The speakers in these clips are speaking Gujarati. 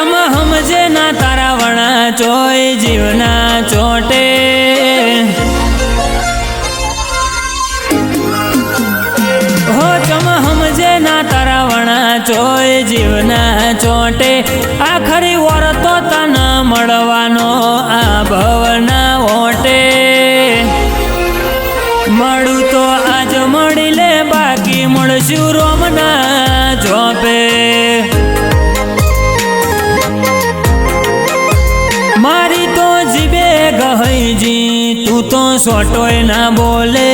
ચમ સમજે ના તારા વણા ચોય જીવના ચોટે હો ચમ સમજે ના તારા વણા ચોય જીવના ચોટે આખરી વર તો તને મળવાનો આ ભવના ઓટે મળું તો આજ મળી લે બાકી મળશું રોમના જોપે મારી તો જીવે ગહઈજી તું તો સોટોય ના બોલે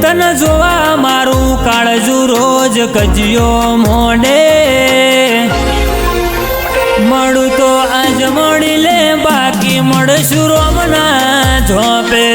તને જોવા મારું કાળજું રોજ કજિયો મોડે મળું તો આજ મળી લે બાકી મળશું રોમના જોપે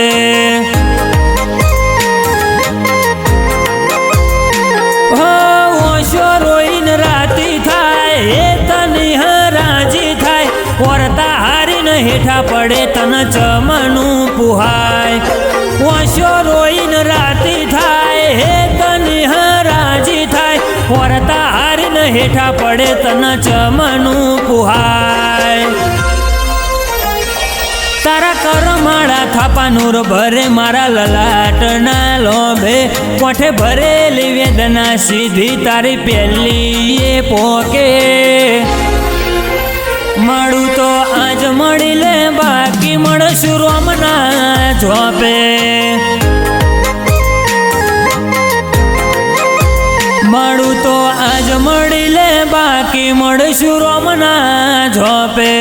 રોઈને રાતી થાય એ તને હરાજી થાય વરતા હારીને હેઠા પડે તને ચમનું પુહાય વાંશો રોઈને રાતી થાય હે તને હરાજી થાય વરતા હારીને હેઠા પડે તને ચમનું પુહાય તારા કરમાળા થાપા નૂર ભરે મારા લલાટના લોભે કોઠે ભરેલી વેદના સીધી તારી પહેલી એ પોકે મળું તો આજ મળી લે બાકી મળશું રોમના જોપે મળું તો આજ મળી લે બાકી મળશું રોમના જોપે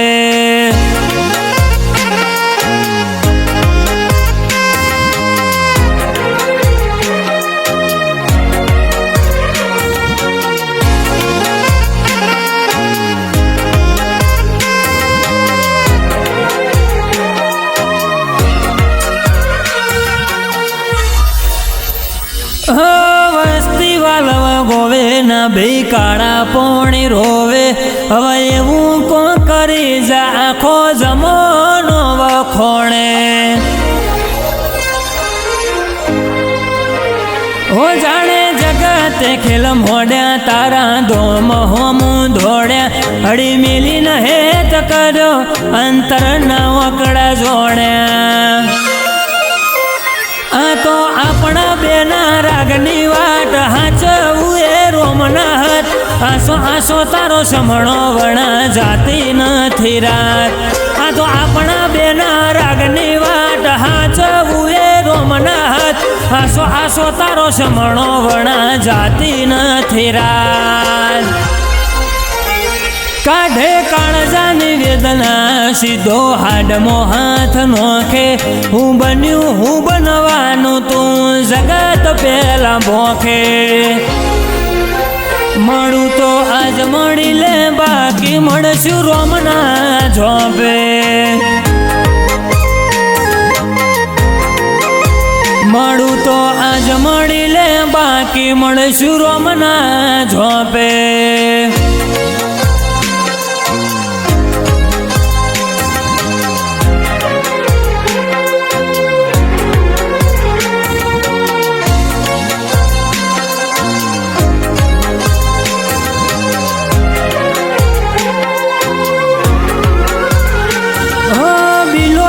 વસ્તી વાલવ ગોવે ના ભઈ કાળા પોણી રોવે હવે એવું કો કરી જા આખો જમોનો વખોણે હો જાણે જગતે ખેલ મોડ્યા તારા ધોમ હોમું ધોડ્યા હળી મિલીન હેત કર્યો અંતરના વકડા જોડ્યા આ તો આપણા બેના રાગની વાટ હાચવું એ રોમના હાથ આસો આસો તારો સમણો વણા જાતી નથી રાત આ તો આપણા બેના રાગની વાટ હાચવું એ રોમના હાથ આસો આસો તારો સમણો વણા જાતી નથી રાત કાઢે કાળજાની વેદના સીધો હાડમો હાથ નોખે હું બન્યું હું બનવાનું તું જગત પહેલા ભોખે મળું તો આજ મળી લે બાકી મળશું રોમના જોપે મળું તો આજ મળી લે બાકી મળશું રોમના જોપે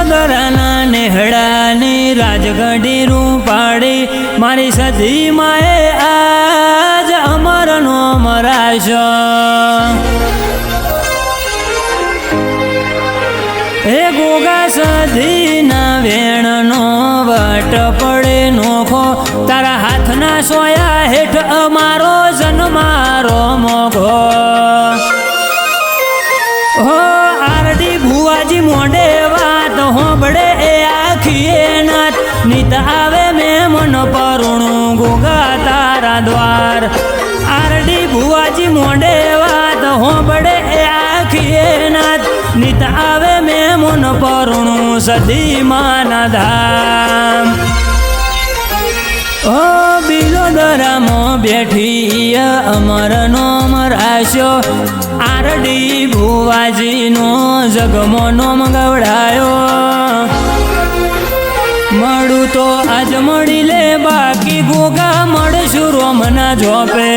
દરાના નેહડાની રાજગઢી રૂપાડી મારી સધી માએ આજ અમરનો મરાશો હે ગોગા સધીના વેણનો વટ પડે નોખો તારા હાથના સોયા હેઠ અમારો જન્મારો મોઘો હો આરડી ભુવાજી મોઢે વાત હોબળે એ આખીએ નાથ નિત આવે મેમન પરુણું ગોગા તારા દ્વાર આરડી ભુવાજી મોઢે વાત હોબળે એ આખીએ નાથ નિત આવે મેમન પરુણું સધી માના ધામ ઓ બિલોદરામો બેઠી અમરનો મરાશો આરડી ભુવાજીનો જગમો નોમ ગવડાયો મળું તો આજ મળી લે બાકી ગોગા મળશું રોમના જોપે